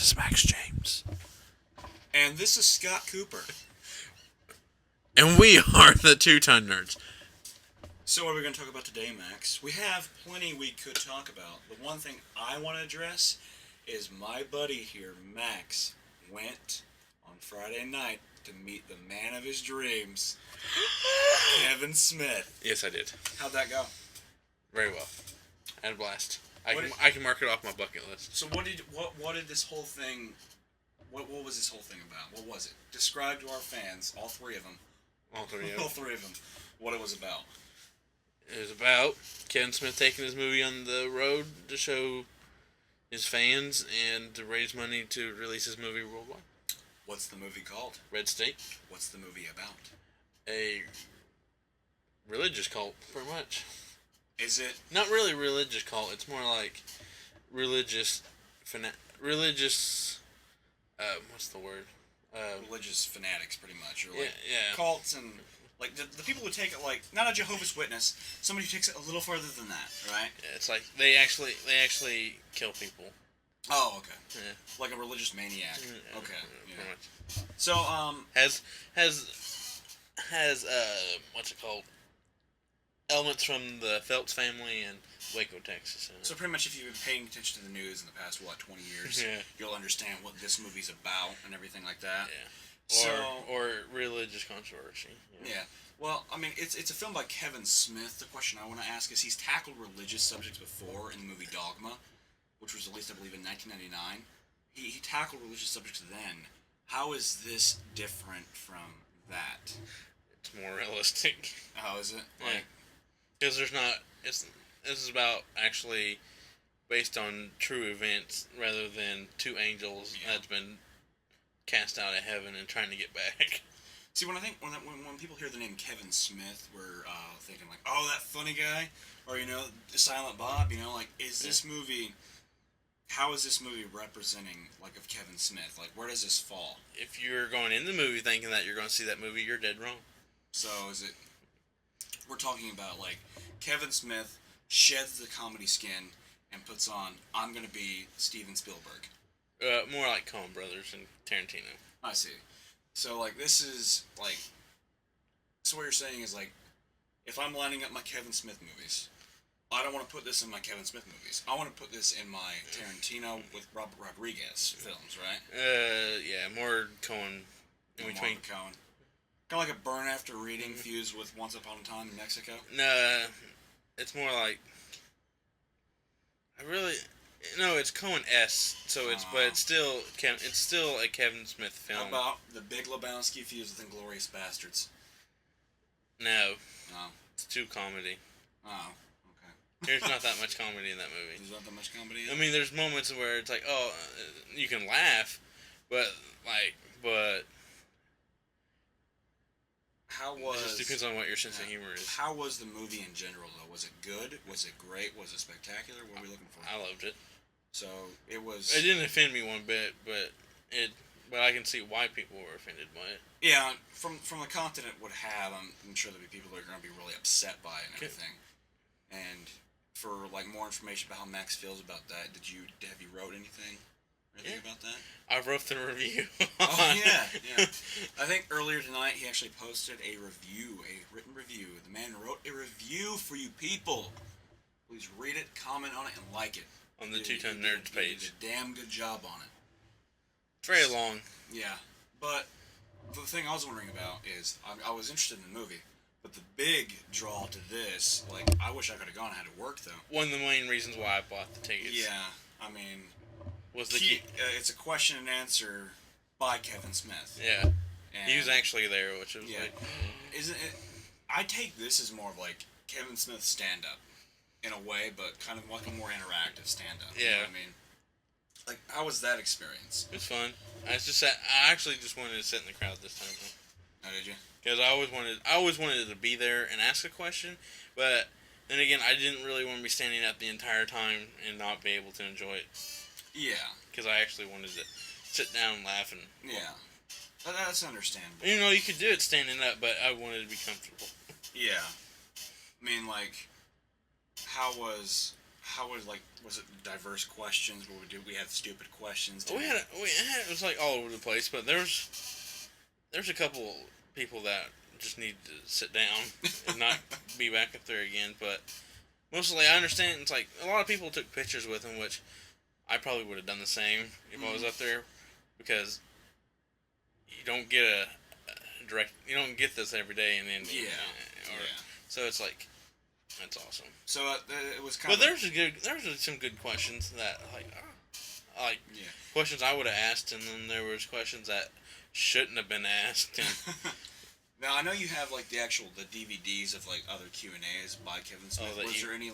is Max James. And this is Scott Cooper. And we are the Two-Ton Nerds. So what are we going to talk about today, Max? We have plenty we could talk about. The one thing I want to address is my buddy here, Max, went on Friday night to meet the man of his dreams, Kevin Smith. Yes, I did. How'd that go? Very well. I had a blast. I can mark it off my bucket list. So what did this whole thing? What was this whole thing about? What was it? Describe to our fans, all three of them. All three of them. What it was about. It was about Kevin Smith taking his movie on the road to show his fans and to raise money to release his movie worldwide. What's the movie called? RedState. What's the movie about? A religious cult, pretty much. Is it? Not really religious cult. It's more like religious, what's the word? Religious fanatics, pretty much, or like yeah. cults and like the people who take it like not a Jehovah's Witness, somebody who takes it a little further than that, right? Yeah, it's like they actually kill people. Oh, okay. Yeah. Like a religious maniac. Yeah, okay. Yeah. Pretty much. So has what's it called? Elements from the Phelps family and Waco, Texas. So pretty much, if you've been paying attention to the news in the past 20 years, yeah. You'll understand what this movie's about and everything like that. Yeah. Or religious controversy. Yeah. Well, I mean, it's a film by Kevin Smith. The question I want to ask is, he's tackled religious subjects before in the movie Dogma, which was released, I believe, in 1999. He tackled religious subjects then. How is this different from that? It's more realistic. How is it? Like, because there's not. This is about actually based on true events rather than two angels that's been cast out of heaven and trying to get back. See, when people hear the name Kevin Smith, we're thinking like, oh, that funny guy, or Silent Bob. Like, is this movie? How is this movie representing like of Kevin Smith? Like, where does this fall? If you're going in the movie thinking that you're going to see that movie, you're dead wrong. So is it? We're talking about like Kevin Smith sheds the comedy skin and puts on, I'm going to be Steven Spielberg. More like Coen Brothers and Tarantino. I see. So like this is like. So what you're saying is like, if I'm lining up my Kevin Smith movies, I don't want to put this in my Kevin Smith movies. I want to put this in my Tarantino with Robert Rodriguez films, right? Yeah, more Coen in between. Coen. Kind of like a Burn After Reading fused with Once Upon a Time in Mexico. No, it's more like it's Coen-esque. So but it's still a Kevin Smith film. How about The Big Lebowski fused with Inglourious Bastards? No, it's too comedy. Oh. There's not that much comedy in that movie. There's not that much comedy in it? I mean, there's moments where it's like, oh, you can laugh, but it just depends on what your sense of humor is. How was the movie in general, though? Was it good? Was it great? Was it spectacular? What were we looking for? I loved it. So, it was... It didn't offend me one bit, but I can see why people were offended by it. Yeah, from the content it would have, I'm sure there'll be people that are going to be really upset by it and everything. And for like more information about how Max feels about that, have you wrote anything about that? I wrote the review. Oh yeah. I think earlier tonight he actually posted a written review. The man wrote a review for you people. Please read it, comment on it, and like it. On the Two-Ton Nerds page. He did a damn good job on it. It's very long. Yeah, but the thing I was wondering about is I was interested in the movie. But the big draw to this, like, I wish I could have gone. I had to work, though. One of the main reasons why I bought the tickets. Yeah, I mean, was the it's a question and answer by Kevin Smith. Yeah, and he was actually there, which was like, isn't it? I take this as more of like Kevin Smith's stand-up, in a way, but kind of like a more interactive stand-up. Yeah, you know what I mean, like, how was that experience? It was fun. I actually just wanted to sit in the crowd this time. Oh, did you? Because I always wanted to be there and ask a question, but then again, I didn't really want to be standing up the entire time and not be able to enjoy it. Yeah. Because I actually wanted to sit down and laugh and... Yeah. That's understandable. You could do it standing up, but I wanted to be comfortable. Yeah. I mean, like, how was How was it diverse questions? What we had stupid questions? It was like all over the place, but there's a couple people that just need to sit down and not be back up there again. But mostly, I understand it's like a lot of people took pictures with him, which I probably would have done the same if I was up there, because you don't get you don't get this every day, and then so it's like that's awesome. So it was kind of. But there's some good questions that like questions I would have asked, and then there was questions that shouldn't have been asked. Now I know you have like the DVDs of like other Q&As by Kevin Smith. Was there any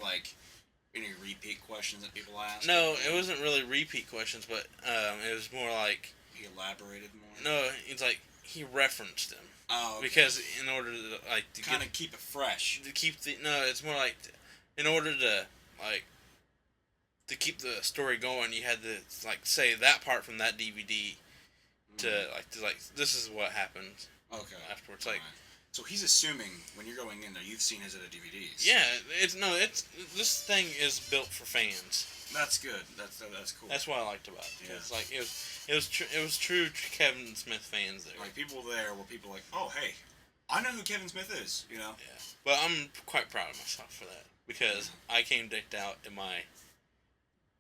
repeat questions that people asked? No, it wasn't really repeat questions, but it was more like he elaborated more. No, it's like he referenced them. Oh, okay. Because in order to kind of keep it fresh. It's more like in order to keep the story going, you had to say that part from that DVD to this is what happened. Okay. Afterwards, So he's assuming when you're going in there, you've seen his other DVDs. Yeah, this thing is built for fans. That's good. That's cool. That's what I liked about it. Yeah. It was true Kevin Smith fans there. Like people there were people like, oh hey, I know who Kevin Smith is. You know. Yeah. But I'm quite proud of myself for that because I came decked out in my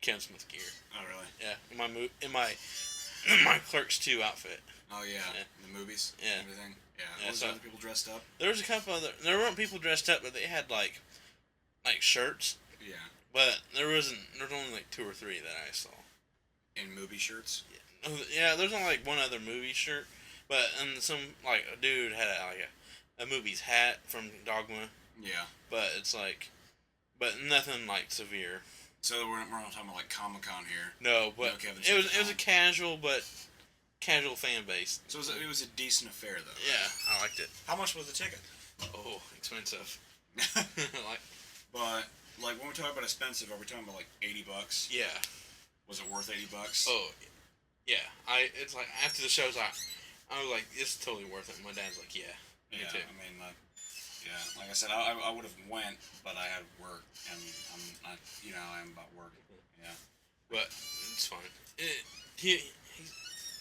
Kevin Smith gear. Oh really? Yeah. In my Clerks 2 outfit. Oh yeah. The movies. Yeah. Everything. Yeah. Was other people dressed up? There was a couple other. There weren't people dressed up, but they had like shirts. Yeah. But there was only like 2 or 3 that I saw. In movie shirts? Yeah, there's only like one other movie shirt, but some a dude had a movie's hat from Dogma. Yeah. But it's but nothing severe. So we're not talking about Comic-Con here. No, but it was a casual fan base. So it was a decent affair though. Right? Yeah, I liked it. How much was the ticket? Oh, expensive. But when we talk about expensive, are we talking about $80? Yeah. Was it worth $80? Oh, yeah. It's after the shows, I was like, it's totally worth it. My dad's like, yeah. Me too. I mean, yeah. Like I said, I would have went, but I had work, and I'm not. I am about work. Yeah. But it's fine.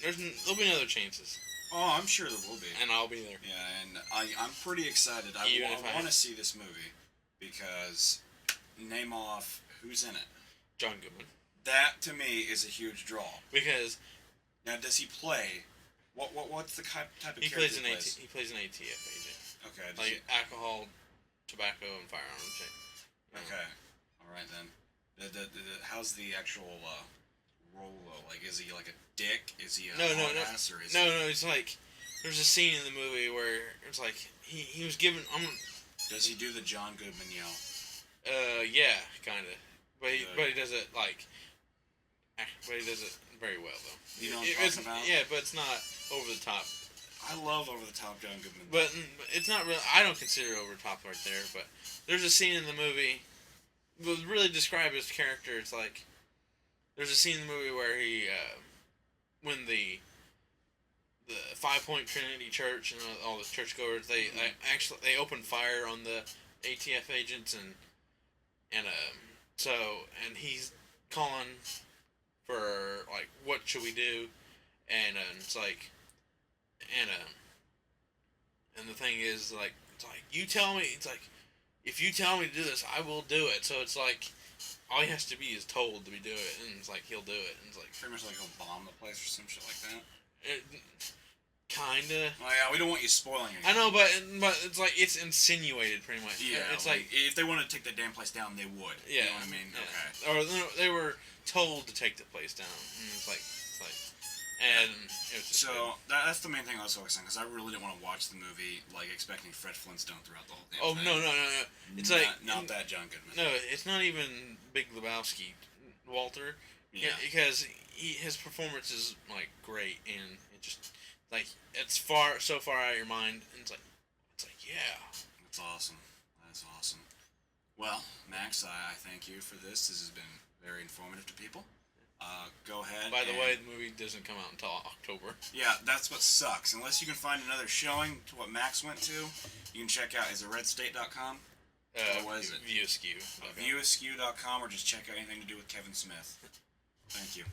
There'll be other chances. Oh, I'm sure there will be. And I'll be there. Yeah, and I'm pretty excited. I want to see this movie because name off who's in it. John Goodman. That to me is a huge draw. Because now, does he play? What's the type of character he plays? He plays an ATF agent. Okay. Alcohol, tobacco, and firearms. Okay. All right then. How's the actual role though? Is he a dick? Is he a ass? Or is no. It's there's a scene in the movie where it's he was given. Does he do the John Goodman yell? Yeah, kind of. But he does it but he does it very well though. You know what I'm talking about? Yeah, but it's not over the top. I love over the top John Goodman. But it's not really. I don't consider it over the top right there. But there's a scene in the movie. Would really describe his character. It's there's a scene in the movie where he when the 5 Point Trinity Church and all the churchgoers they open fire on the ATF agents and he's calling for what should we do, and it's and the thing is you tell me, if you tell me to do this I will do it. So it's all he has to be is told to do it, and it's he'll do it, and it's pretty much he'll bomb the place or some shit like that. Kinda. Oh yeah, we don't want you spoiling it. I know, but it's it's insinuated pretty much. Yeah, it's if they wanted to take the damn place down, they would. Yeah. You know what I mean? Yeah. Okay. Or they were told to take the place down. And and it was just so that's the main thing I was focusing on, because I really didn't want to watch the movie expecting Fred Flintstone throughout the whole thing. Oh no! It's not that John Goodman. No, it's not even Big Lebowski, Walter. Yeah. Because his performance is great, and it just it's so far out of your mind, and it's yeah. That's awesome. That's awesome. Well, Max, I thank you for this. This has been very informative to people. Go ahead. By the way, the movie doesn't come out until October. Yeah, that's what sucks. Unless you can find another showing to what Max went to, you can check out, is it RedState.com? What was it? View Askew. Viewaskew.com, or just check out anything to do with Kevin Smith. Thank you.